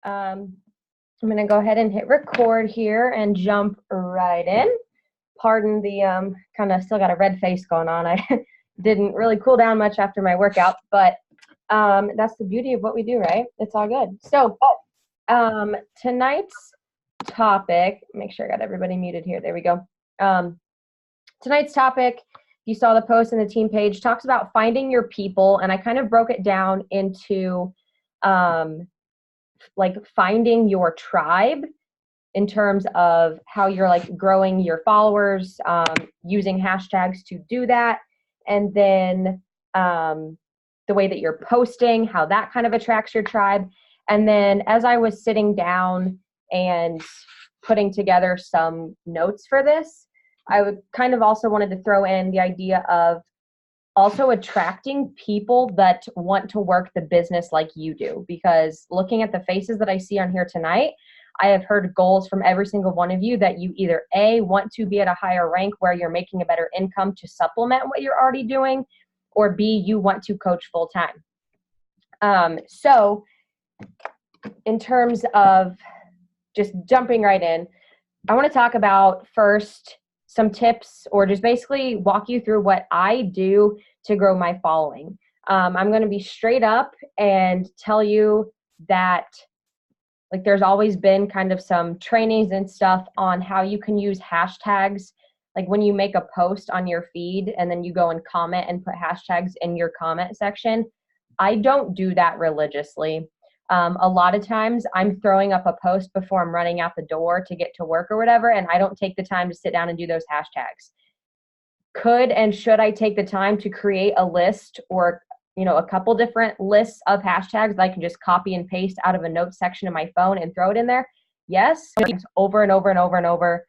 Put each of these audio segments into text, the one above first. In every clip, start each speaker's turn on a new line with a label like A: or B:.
A: Um, I'm going to go ahead and hit record here and jump right in. Pardon the kind of still got a red face going on. I didn't really cool down much after my workout, but that's the beauty of what we do, right? It's all good. So tonight's topic, make sure I got everybody muted here. There we go. Tonight's topic, if you saw the post in the team page, talks about finding your people, and I kind of broke it down into like finding your tribe in terms of how you're like growing your followers, using hashtags to do that, and then the way that you're posting, how that kind of attracts your tribe. And then as I was sitting down and putting together some notes for this, I would kind of also wanted to throw in the idea of also attracting people that want to work the business like you do, because looking at the faces that I see on here tonight, I have heard goals from every single one of you that you either A, want to be at a higher rank where you're making a better income to supplement what you're already doing, or B, you want to coach full time. So in terms of just jumping right in, I want to talk about first some tips, or just basically walk you through what I do to grow my following. I'm going to be straight up and tell you that like there's always been kind of some trainings and stuff on how you can use hashtags. Like when you make a post on your feed and then you go and comment and put hashtags in your comment section, I don't do that religiously. A lot of times I'm throwing up a post before I'm running out the door to get to work or whatever, and I don't take the time to sit down and do those hashtags. Could and should I take the time to create a list or a couple different lists of hashtags that I can just copy and paste out of a notes section of my phone and throw it in there? Yes, over and over and over and over.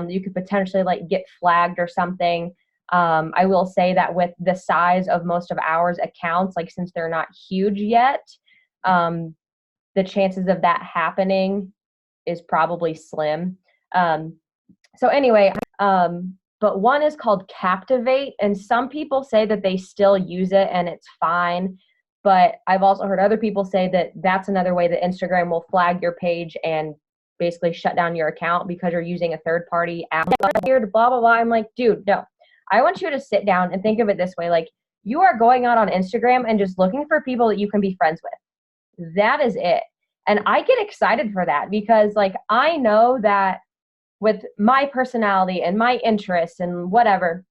A: You could potentially like get flagged or something. I will say that with the size of most of ours accounts, like since they're not huge yet, the chances of that happening is probably slim. So anyway, but one is called Captivate, and some people say that they still use it and it's fine. But I've also heard other people say that that's another way that Instagram will flag your page and basically shut down your account because you're using a third-party app. Here to blah, blah, blah. I'm like, dude, no. I want you to sit down and think of it this way. Like, you are going out on Instagram and just looking for people that you can be friends with. That is it. And I get excited for that because, like, I know that with my personality and my interests and whatever,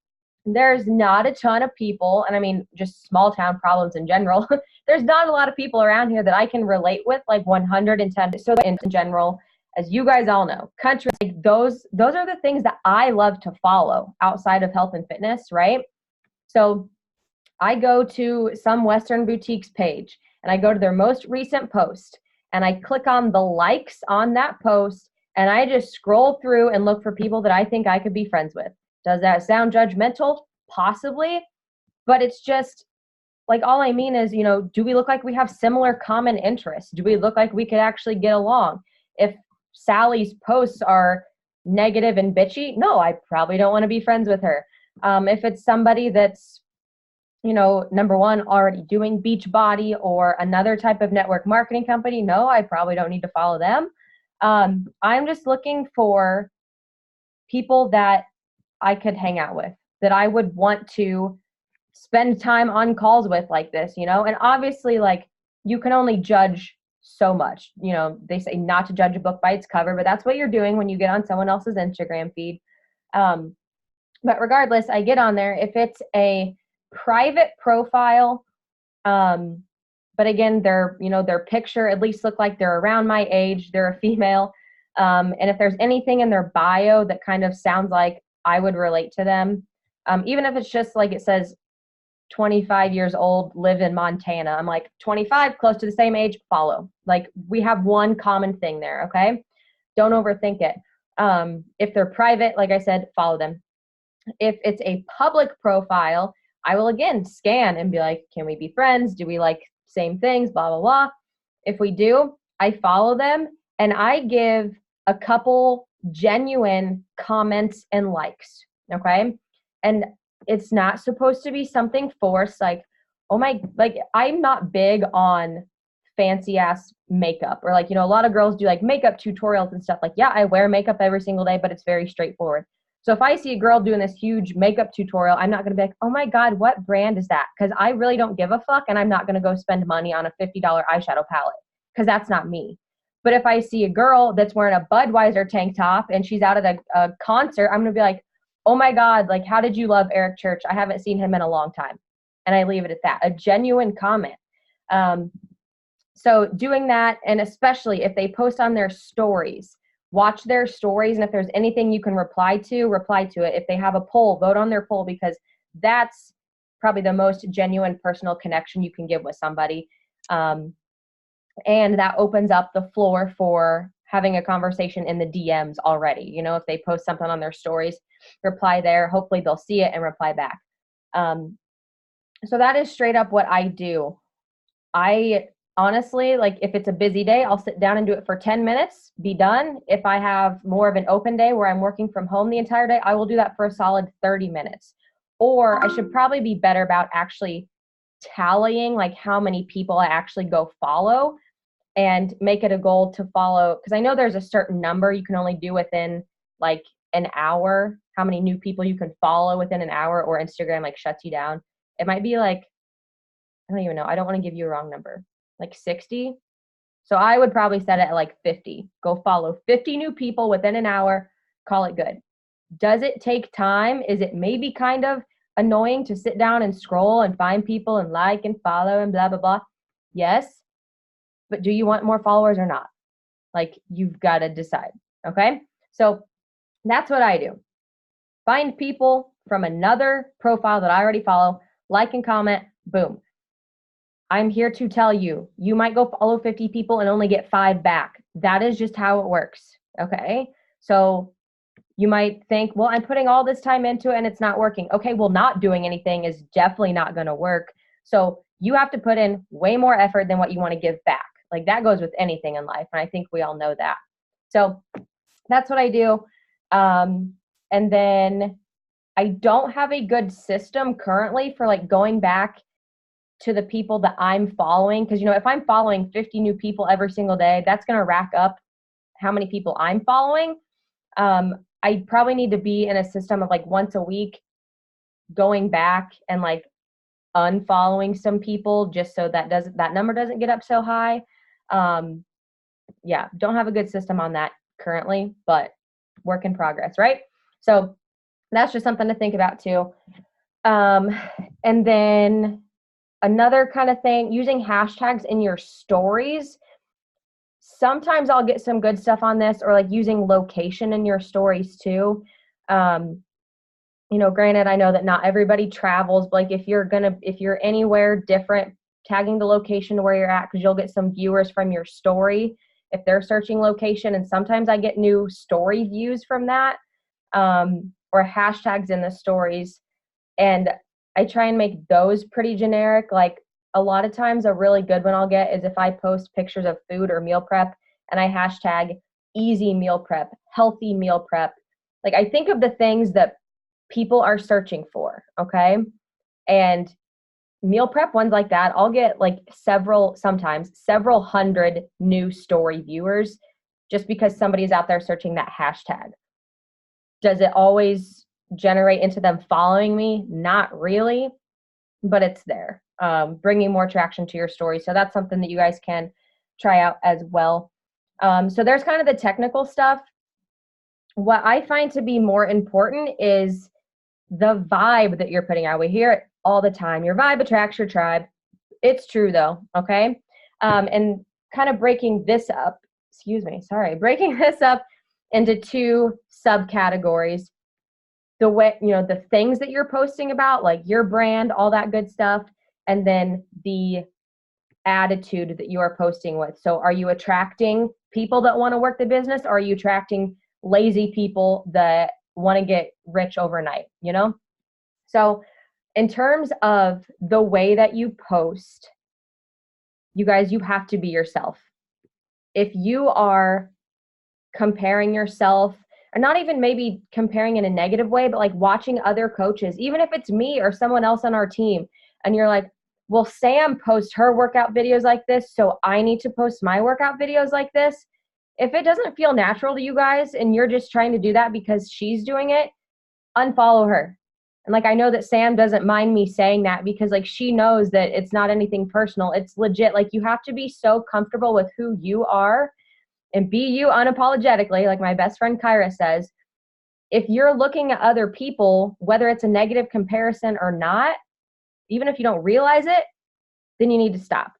A: there's not a ton of people, and I mean just small town problems in general. There's not a lot of people around here that I can relate with like 110. So in general, as you guys all know, country, like those are the things that I love to follow outside of health and fitness, right? So I go to some Western Boutiques page and I go to their most recent post and I click on the likes on that post and I just scroll through and look for people that I think I could be friends with. Does that sound judgmental? Possibly. But it's just like, all I mean is, do we look like we have similar common interests? Do we look like we could actually get along? If Sally's posts are negative and bitchy, no, I probably don't want to be friends with her. If it's somebody that's, number one, already doing Beachbody or another type of network marketing company, no, I probably don't need to follow them. I'm just looking for people that I could hang out with, that I would want to spend time on calls with like this, and obviously like you can only judge so much. They say not to judge a book by its cover, but that's what you're doing when you get on someone else's Instagram feed. But regardless, I get on there. If it's a private profile, but again, their picture at least look like they're around my age, they're a female. And if there's anything in their bio that kind of sounds like I would relate to them, even if it's just like it says 25 years old, live in Montana. I'm like 25, close to the same age, follow. Like we have one common thing there, okay? Don't overthink it. If they're private, like I said, follow them. If it's a public profile, I will again scan and be like, can we be friends? Do we like same things? Blah, blah, blah. If we do, I follow them and I give a couple genuine comments and likes, okay? And it's not supposed to be something forced, like, oh my, like I'm not big on fancy ass makeup, or like, a lot of girls do like makeup tutorials and stuff. Like, yeah, I wear makeup every single day, but it's very straightforward. So if I see a girl doing this huge makeup tutorial, I'm not going to be like, oh my God, what brand is that? Because I really don't give a fuck, and I'm not going to go spend money on a $50 eyeshadow palette, because that's not me. But if I see a girl that's wearing a Budweiser tank top and she's out at a concert, I'm going to be like, oh my God, like, how did you love Eric Church? I haven't seen him in a long time. And I leave it at that. A genuine comment. So doing that, and especially if they post on their stories, watch their stories. And if there's anything you can reply to it. If they have a poll, vote on their poll, because that's probably the most genuine personal connection you can give with somebody. And that opens up the floor for having a conversation in the DMs already. If they post something on their stories, reply there. Hopefully they'll see it and reply back. So that is straight up what I do. I honestly, like, if it's a busy day, I'll sit down and do it for 10 minutes, be done. If I have more of an open day where I'm working from home the entire day, I will do that for a solid 30 minutes. Or I should probably be better about actually tallying like how many people I actually go follow, and make it a goal to follow, because I know there's a certain number you can only do within like an hour, how many new people you can follow within an hour, or Instagram like shuts you down. It might be like, I don't even know. I don't want to give you a wrong number. Like 60. So I would probably set it at like 50. Go follow 50 new people within an hour. Call it good. Does it take time? Is it maybe kind of annoying to sit down and scroll and find people and like and follow and blah, blah, blah? Yes. But do you want more followers or not? Like, you've got to decide. Okay. So that's what I do. Find people from another profile that I already follow, like and comment, boom. I'm here to tell you, you might go follow 50 people and only get 5 back. That is just how it works. Okay. So you might think, well, I'm putting all this time into it and it's not working. Okay. Well, not doing anything is definitely not going to work. So you have to put in way more effort than what you want to give back. Like, that goes with anything in life. And I think we all know that. So that's what I do. And then I don't have a good system currently for like going back to the people that I'm following. Because, if I'm following 50 new people every single day, that's going to rack up how many people I'm following. I probably need to be in a system of like once a week going back and like unfollowing some people, just so that number doesn't get up so high. Yeah, don't have a good system on that currently, but work in progress, right? So that's just something to think about too. And then another kind of thing, using hashtags in your stories. Sometimes I'll get some good stuff on this, or like using location in your stories too. Granted, I know that not everybody travels, but like if you're anywhere different, tagging the location where you're at, because you'll get some viewers from your story if they're searching location. And sometimes I get new story views from that, or hashtags in the stories. And I try and make those pretty generic. Like, a lot of times a really good one I'll get is if I post pictures of food or meal prep and I hashtag easy meal prep, healthy meal prep. Like, I think of the things that people are searching for. Okay. And meal prep ones like that, I'll get like sometimes several hundred new story viewers just because somebody's out there searching that hashtag. Does it always generate into them following me? Not really, but it's there, bringing more traction to your story. So that's something that you guys can try out as well. So there's kind of the technical stuff. What I find to be more important is the vibe that you're putting out. We hear it all the time. Your vibe attracts your tribe. It's true though. Okay. And kind of breaking this up into 2 subcategories. The way, the things that you're posting about, like your brand, all that good stuff, and then the attitude that you are posting with. So are you attracting people that want to work the business, or are you attracting lazy people that want to get rich overnight, So in terms of the way that you post, you guys, you have to be yourself. If you are comparing yourself, or not even maybe comparing in a negative way, but like watching other coaches, even if it's me or someone else on our team, and you're like, well, Sam posts her workout videos like this, so I need to post my workout videos like this. If it doesn't feel natural to you guys and you're just trying to do that because she's doing it, unfollow her. And like, I know that Sam doesn't mind me saying that because like she knows that it's not anything personal. It's legit. Like, you have to be so comfortable with who you are and be you unapologetically. Like my best friend Kyra says, if you're looking at other people, whether it's a negative comparison or not, even if you don't realize it, then you need to stop.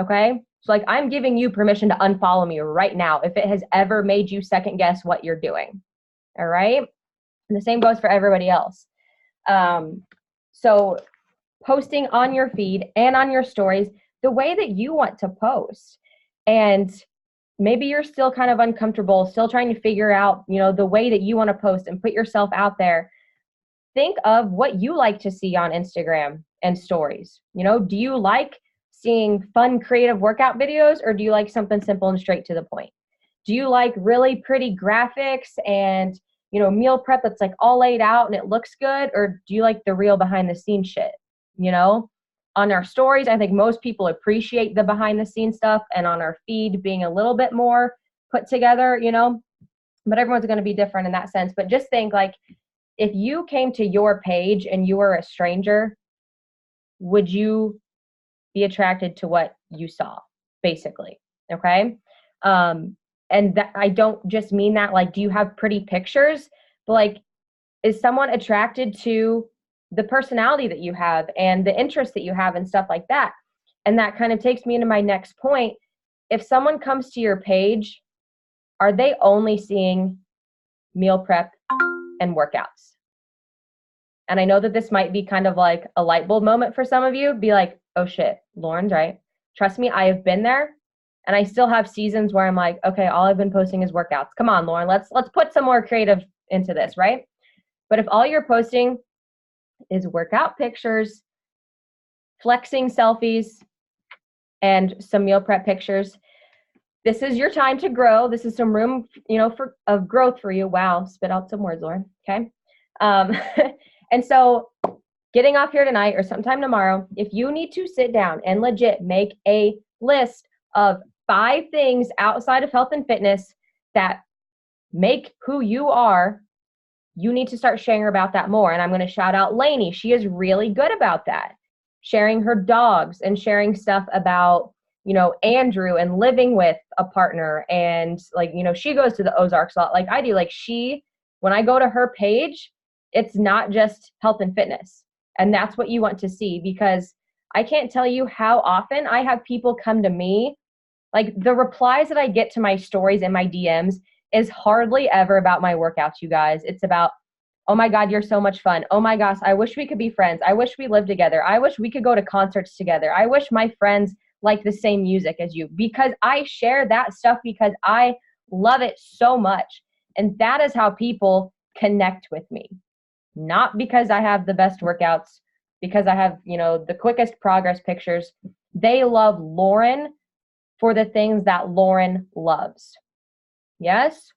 A: Okay? So like, I'm giving you permission to unfollow me right now if it has ever made you second guess what you're doing. All right? And the same goes for everybody else. So posting on your feed and on your stories the way that you want to post. And maybe you're still kind of uncomfortable, still trying to figure out, the way that you want to post and put yourself out there. Think of what you like to see on Instagram and stories. Do you like seeing fun, creative workout videos, or do you like something simple and straight to the point? Do you like really pretty graphics and, meal prep that's like all laid out and it looks good? Or do you like the real behind the scenes shit? On our stories, I think most people appreciate the behind the scenes stuff, and on our feed being a little bit more put together, but everyone's going to be different in that sense. But just think, like, if you came to your page and you were a stranger, would you be attracted to what you saw, basically? Okay. And that, I don't just mean that, like, do you have pretty pictures? But like, is someone attracted to the personality that you have and the interests that you have and stuff like that? And that kind of takes me into my next point. If someone comes to your page, are they only seeing meal prep and workouts? And I know that this might be kind of like a light bulb moment for some of you. Be like, oh shit, Lauren's right. Trust me, I have been there. And I still have seasons where I'm like, okay, all I've been posting is workouts. Come on, Lauren, let's put some more creative into this, right? But if all you're posting is workout pictures, flexing selfies, and some meal prep pictures, this is your time to grow. This is some room, of growth for you. Wow, spit out some words, Lauren. Okay. And so getting off here tonight or sometime tomorrow, if you need to sit down and legit make a list of 5 things outside of health and fitness that make who you are, you need to start sharing about that more. And I'm going to shout out Lainey. She is really good about that. Sharing her dogs and sharing stuff about, Andrew and living with a partner. And like, she goes to the Ozarks a lot like I do. Like when I go to her page, it's not just health and fitness. And that's what you want to see, because I can't tell you how often I have people come to me. Like, the replies that I get to my stories and my DMs is hardly ever about my workouts, you guys. It's about, oh my God, you're so much fun. Oh my gosh, I wish we could be friends. I wish we lived together. I wish we could go to concerts together. I wish my friends like the same music as you, because I share that stuff because I love it so much. And that is how people connect with me. Not because I have the best workouts, because I have, the quickest progress pictures. They love Lauren for the things that Lauren loves. Yes?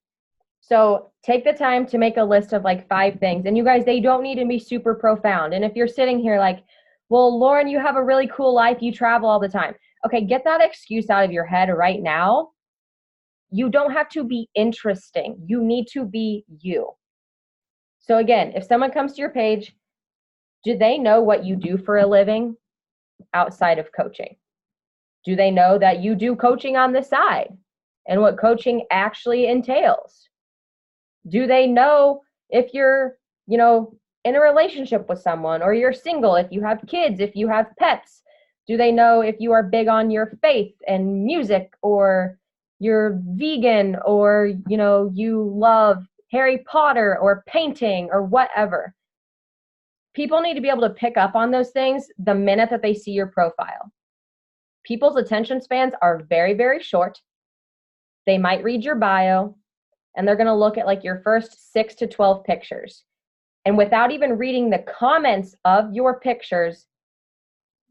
A: So take the time to make a list of like 5 things. And you guys, they don't need to be super profound. And if you're sitting here like, well, Lauren, you have a really cool life. You travel all the time. Okay, get that excuse out of your head right now. You don't have to be interesting. You need to be you. So again, if someone comes to your page, do they know what you do for a living outside of coaching? Do they know that you do coaching on the side and what coaching actually entails? Do they know if you're, in a relationship with someone, or you're single, if you have kids, if you have pets? Do they know if you are big on your faith and music, or you're vegan, or, you love Harry Potter or painting or whatever? People need to be able to pick up on those things the minute that they see your profile. People's attention spans are very, very short. They might read your bio and they're going to look at like your first 6 to 12 pictures. And without even reading the comments of your pictures,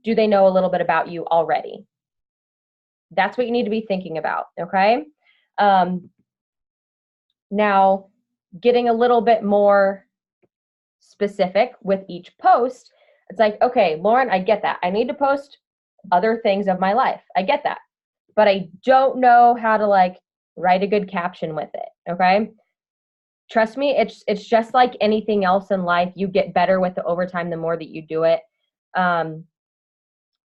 A: do they know a little bit about you already? That's what you need to be thinking about, okay? Now, getting a little bit more specific with each post, It's like, okay, Lauren, I get that. I need to post other things of my life. I get that. But I don't know how to like write a good caption with it. Okay. Trust me, it's just like anything else in life. You get better with the overtime the more that you do it. Um,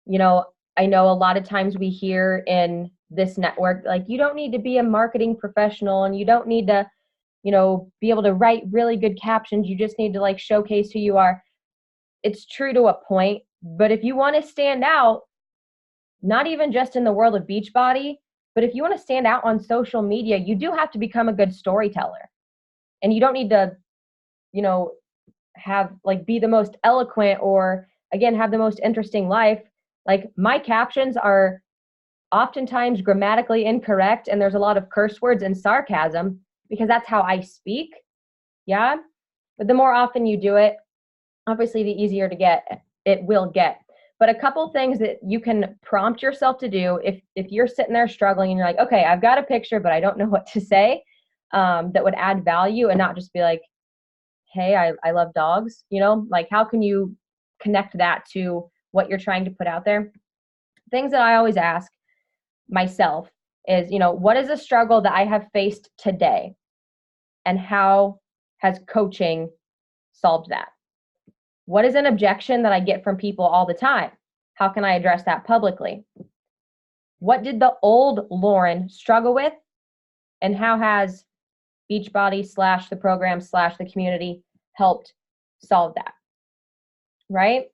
A: you know, I know a lot of times we hear in this network, like, you don't need to be a marketing professional and you don't need to, be able to write really good captions. You just need to like showcase who you are. It's true to a point, but if you want to stand out, not even just in the world of Beachbody, but if you want to stand out on social media, you do have to become a good storyteller. And you don't need to, you know, have like be the most eloquent or again have the most interesting life. Like my captions are oftentimes grammatically incorrect and there's a lot of curse words and sarcasm because that's how I speak. Yeah. But the more often you do it, obviously the easier to get it will get. But a couple things that you can prompt yourself to do if you're sitting there struggling and you're like, okay, I've got a picture, but I don't know what to say, that would add value and not just be like, hey, I love dogs, like how can you connect that to what you're trying to put out there? Things that I always ask myself is, what is a struggle that I have faced today and how has coaching solved that? What is an objection that I get from people all the time? How can I address that publicly? What did the old Lauren struggle with? And how has Beachbody / the program / the community helped solve that? Right?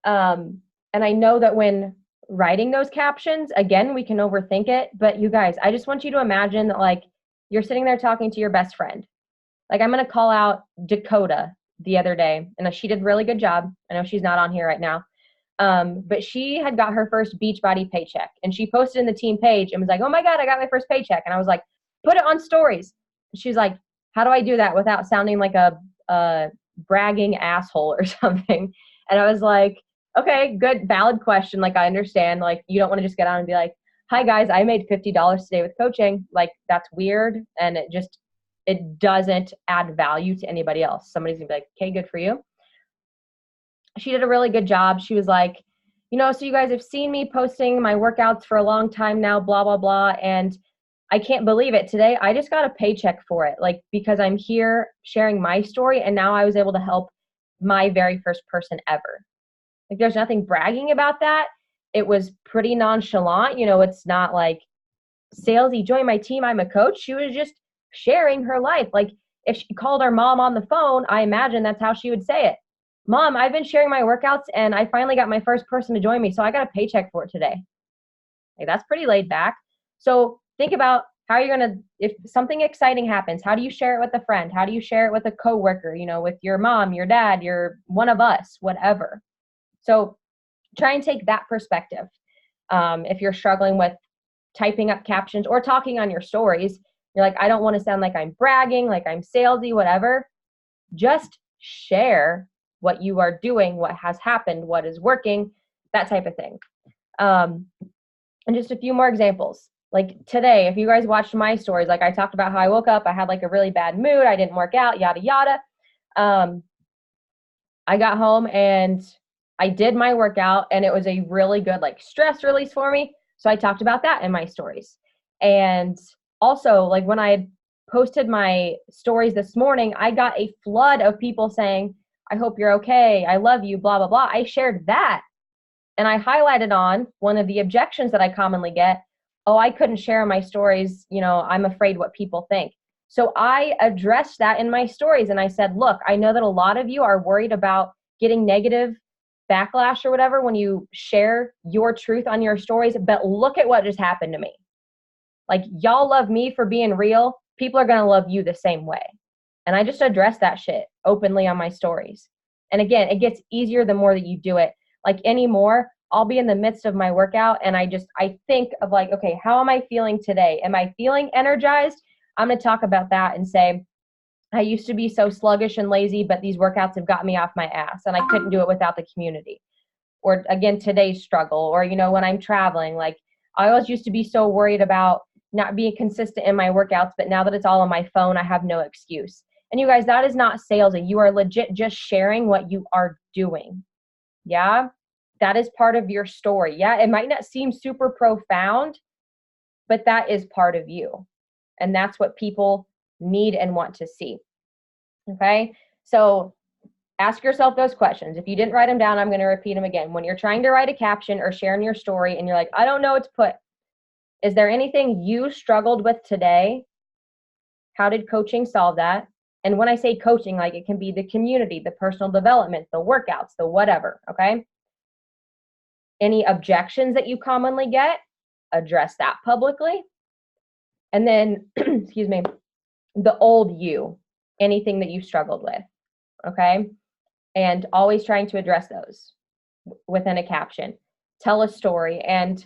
A: And I know that when writing those captions, again, we can overthink it. But you guys, I just want you to imagine that like you're sitting there talking to your best friend. Like I'm going to call out Dakota the other day, and she did a really good job. I know she's not on here right now. But she had got her first Beachbody paycheck and she posted in the team page and was like, oh my God, I got my first paycheck. And I was like, put it on stories. She's like, how do I do that without sounding like a bragging asshole or something? And I was like, okay, good, valid question. Like, I understand, like, you don't want to just get on and be like, hi guys, I made $50 today with coaching. Like, that's weird. And it doesn't add value to anybody else. Somebody's gonna be like, okay, good for you. She did a really good job. She was like, so you guys have seen me posting my workouts for a long time now, blah, blah, blah. And I can't believe it. Today, I just got a paycheck for it, like, because I'm here sharing my story. And now I was able to help my very first person ever. Like, there's nothing bragging about that. It was pretty nonchalant. It's not like salesy, join my team, I'm a coach. She was just sharing her life. Like, if she called her mom on the phone, I imagine that's how she would say it. Mom, I've been sharing my workouts and I finally got my first person to join me. So I got a paycheck for it today. Like, that's pretty laid back. So think about how you're going to, if something exciting happens, how do you share it with a friend? How do you share it with a coworker, with your mom, your dad, your one of us, whatever. So try and take that perspective. If you're struggling with typing up captions or talking on your stories, you're like, I don't want to sound like I'm bragging, like I'm salesy, whatever. Just share what you are doing, what has happened, what is working, that type of thing. And just a few more examples. Like today, if you guys watched my stories, like I talked about how I woke up, I had like a really bad mood, I didn't work out, yada, yada. I got home and I did my workout and it was a really good like stress release for me. So I talked about that in my stories. And also, like when I had posted my stories this morning, I got a flood of people saying, I hope you're okay, I love you, blah, blah, blah. I shared that. And I highlighted on one of the objections that I commonly get, oh, I couldn't share my stories, I'm afraid what people think. So I addressed that in my stories and I said, look, I know that a lot of you are worried about getting negative backlash or whatever when you share your truth on your stories, but look at what just happened to me. Like, y'all love me for being real. People are going to love you the same way. And I just address that shit openly on my stories. And again, it gets easier the more that you do it. Like anymore, I'll be in the midst of my workout and I think of like, okay, how am I feeling today? Am I feeling energized? I'm going to talk about that and say, I used to be so sluggish and lazy, but these workouts have got me off my ass and I couldn't do it without the community. Or again, today's struggle, or, when I'm traveling, like I always used to be so worried about not being consistent in my workouts, but now that it's all on my phone, I have no excuse. And you guys, that is not salesy. You are legit just sharing what you are doing. Yeah. That is part of your story. Yeah. It might not seem super profound, but that is part of you. And that's what people need and want to see. Okay. So ask yourself those questions. If you didn't write them down, I'm going to repeat them again. When you're trying to write a caption or sharing your story and you're like, I don't know what to put, is there anything you struggled with today? How did coaching solve that? And when I say coaching, like it can be the community, the personal development, the workouts, the whatever, okay? Any objections that you commonly get, address that publicly. And then, excuse me, the old you, anything that you struggled with, okay? And always trying to address those within a caption. Tell a story, and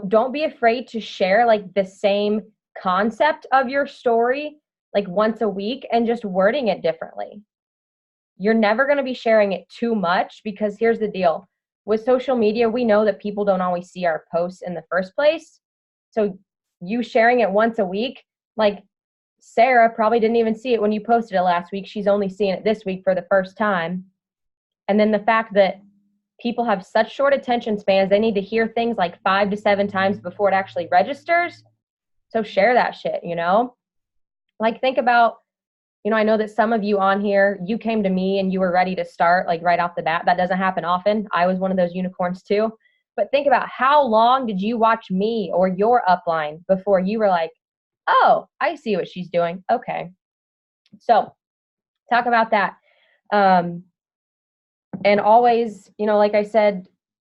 A: don't be afraid to share like the same concept of your story like once a week and just wording it differently. You're never going to be sharing it too much, because here's the deal. With social media, we know that people don't always see our posts in the first place. So you sharing it once a week, like Sarah probably didn't even see it when you posted it last week. She's only seeing it this week for the first time. And then the fact that people have such short attention spans, they need to hear things like 5 to 7 times before it actually registers. So share that shit, Like think about, I know that some of you on here, you came to me and you were ready to start like right off the bat. That doesn't happen often. I was one of those unicorns too. But think about how long did you watch me or your upline before you were like, oh, I see what she's doing. Okay. So talk about that. And always, like I said,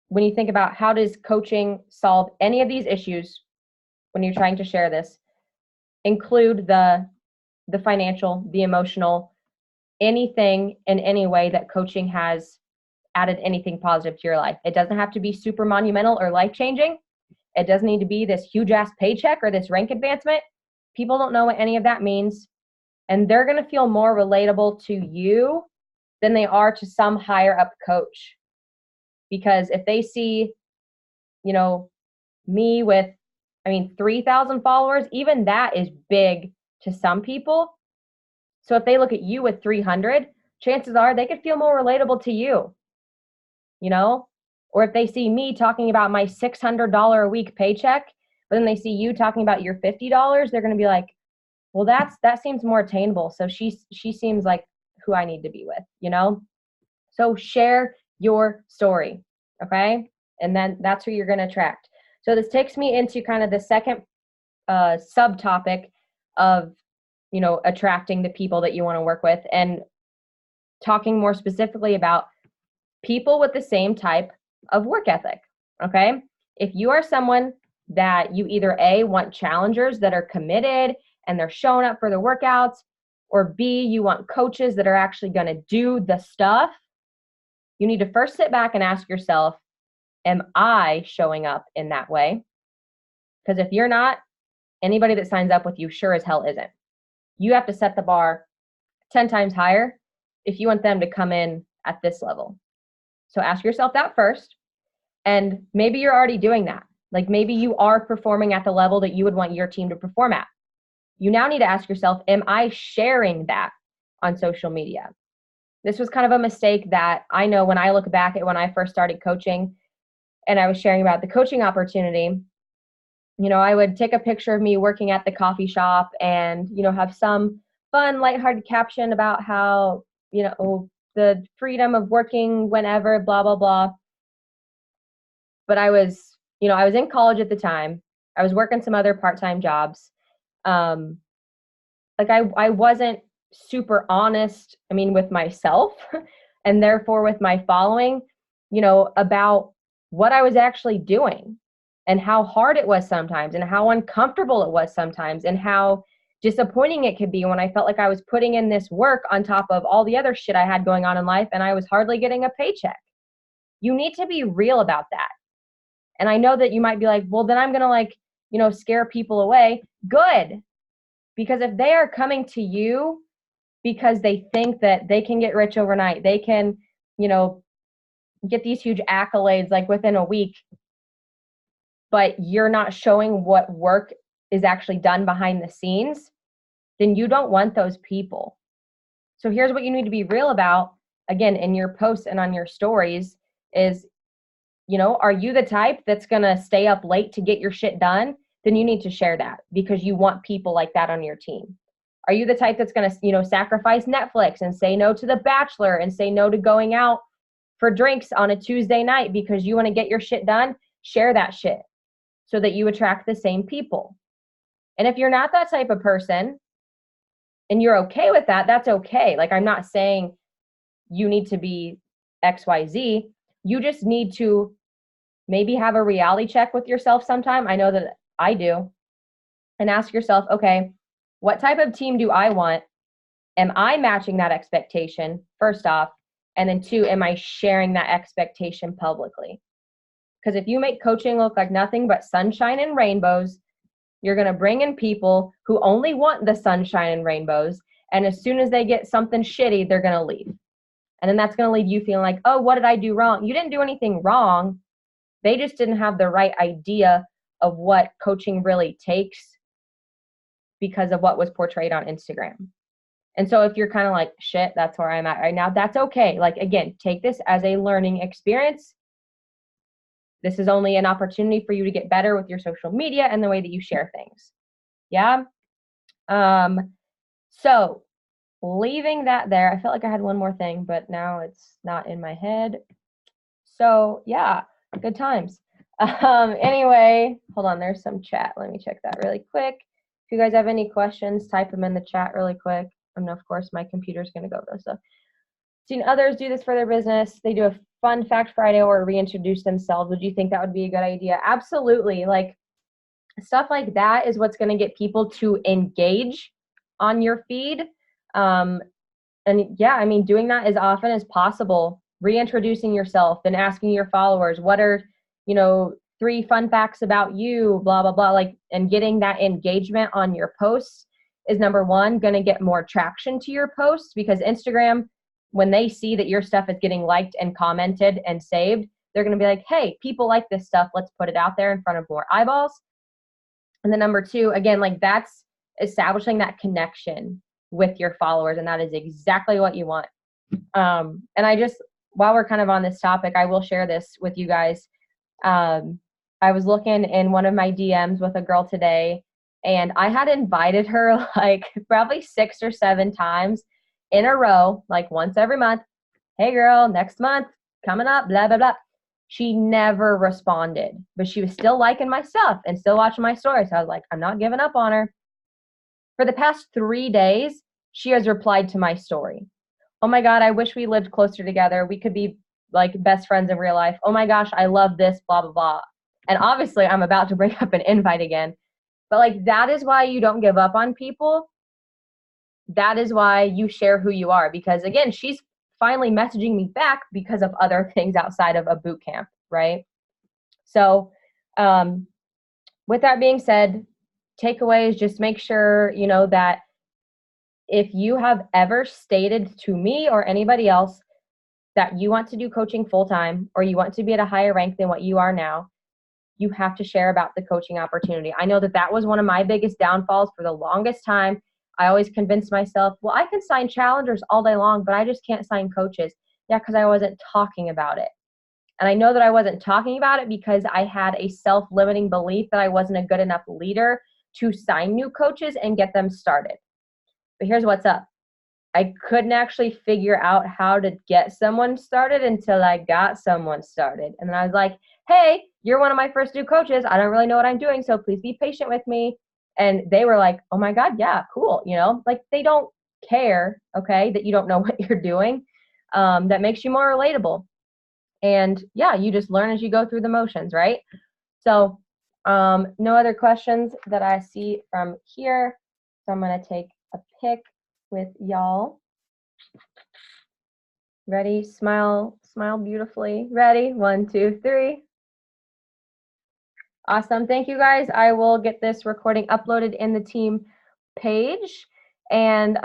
A: when you think about how does coaching solve any of these issues when you're trying to share this, include the financial, the emotional, anything in any way that coaching has added anything positive to your life. It doesn't have to be super monumental or life-changing. It doesn't need to be this huge ass paycheck or this rank advancement. People don't know what any of that means, and they're going to feel more relatable to you than they are to some higher up coach. Because if they see, me with, 3,000 followers, even that is big to some people. So if they look at you with 300, chances are they could feel more relatable to you, Or if they see me talking about my $600 a week paycheck, but then they see you talking about your $50, they're going to be like, well, that seems more attainable. So she seems like who I need to be with, So share your story, okay? And then that's who you're going to attract. So this takes me into kind of the second subtopic of, attracting the people that you want to work with, and talking more specifically about people with the same type of work ethic, okay? If you are someone that you either A, want challengers that are committed and they're showing up for the workouts, or B, you want coaches that are actually going to do the stuff, you need to first sit back and ask yourself, am I showing up in that way? Because if you're not, anybody that signs up with you sure as hell isn't. You have to set the bar 10 times higher if you want them to come in at this level. So ask yourself that first. And maybe you're already doing that. Like maybe you are performing at the level that you would want your team to perform at. You now need to ask yourself, am I sharing that on social media? This was kind of a mistake that I know when I look back at when I first started coaching and I was sharing about the coaching opportunity. I would take a picture of me working at the coffee shop and, have some fun, lighthearted caption about how, the freedom of working whenever, blah, blah, blah. But I was in college at the time. I was working some other part-time jobs. Like I wasn't super honest, with myself and therefore with my following, about what I was actually doing and how hard it was sometimes and how uncomfortable it was sometimes and how disappointing it could be when I felt like I was putting in this work on top of all the other shit I had going on in life and I was hardly getting a paycheck. You need to be real about that. And I know that you might be like, well, then I'm going to scare people away. Good. Because if they are coming to you because they think that they can get rich overnight, they can, get these huge accolades like within a week, but you're not showing what work is actually done behind the scenes, then you don't want those people. So here's what you need to be real about, again, in your posts and on your stories, is, are you the type that's going to stay up late to get your shit done? Then you need to share that because you want people like that on your team. Are you the type that's going to, sacrifice Netflix and say no to The Bachelor and say no to going out for drinks on a Tuesday night because you want to get your shit done? Share that shit so that you attract the same people. And if you're not that type of person and you're okay with that, that's okay. Like, I'm not saying you need to be XYZ. You just need to maybe have a reality check with yourself sometime. I know that I do. And ask yourself, okay, what type of team do I want? Am I matching that expectation, first off? And then two, am I sharing that expectation publicly? Because if you make coaching look like nothing but sunshine and rainbows, you're going to bring in people who only want the sunshine and rainbows. And as soon as they get something shitty, they're going to leave. And then that's going to leave you feeling like, oh, what did I do wrong? You didn't do anything wrong. They just didn't have the right idea of what coaching really takes because of what was portrayed on Instagram. And so if you're kind of like, shit, that's where I'm at right now, that's okay. Like, again, take this as a learning experience. This is only an opportunity for you to get better with your social media and the way that you share things. Yeah. So leaving that there, I felt like I had one more thing, but now it's not in my head. So yeah, good times. Anyway, hold on, there's some chat. Let me check that really quick. If you guys have any questions, type them in the chat really quick. And of course, my computer's going to go though. So, seen others do this for their business. They do a fun fact Friday or reintroduce themselves. Would you think that would be a good idea? Absolutely. Like, stuff like that is what's going to get people to engage on your feed. And yeah, I mean, doing that as often as possible, reintroducing yourself and asking your followers, what are, 3 fun facts about you, blah, blah, blah, like, and getting that engagement on your posts is number one, going to get more traction to your posts because Instagram, when they see that your stuff is getting liked and commented and saved, they're going to be like, hey, people like this stuff. Let's put it out there in front of more eyeballs. And then number 2, again, like, that's establishing that connection with your followers. And that is exactly what you want. And I just, while we're kind of on this topic, I will share this with you guys. I was looking in one of my DMs with a girl today, and I had invited her like probably 6 or 7 times in a row, like once every month. Hey girl, next month, coming up, blah, blah, blah. She never responded, but she was still liking my stuff and still watching my stories. So I was like, I'm not giving up on her. For the past 3 days, she has replied to my story. Oh my God, I wish we lived closer together. We could be like best friends in real life. Oh my gosh, I love this, blah, blah, blah. And obviously I'm about to bring up an invite again. But like, that is why you don't give up on people. That is why you share who you are. Because again, she's finally messaging me back because of other things outside of a boot camp, right? So with that being said, takeaways, just make sure, that if you have ever stated to me or anybody else that you want to do coaching full-time or you want to be at a higher rank than what you are now, you have to share about the coaching opportunity. I know that was one of my biggest downfalls for the longest time. I always convinced myself, well, I can sign challengers all day long, but I just can't sign coaches. Yeah, because I wasn't talking about it. And I know that I wasn't talking about it because I had a self-limiting belief that I wasn't a good enough leader to sign new coaches and get them started. But here's what's up. I couldn't actually figure out how to get someone started until I got someone started. And then I was like, hey, you're one of my first new coaches. I don't really know what I'm doing, so please be patient with me. And they were like, oh my God, yeah, cool. Like, they don't care, okay, that you don't know what you're doing. That makes you more relatable. And yeah, you just learn as you go through the motions, right? So no other questions that I see from here. So I'm going to take a pic with y'all. Ready? Smile beautifully. Ready? 1, 2, 3. Awesome. Thank you guys. I will get this recording uploaded in the team page. And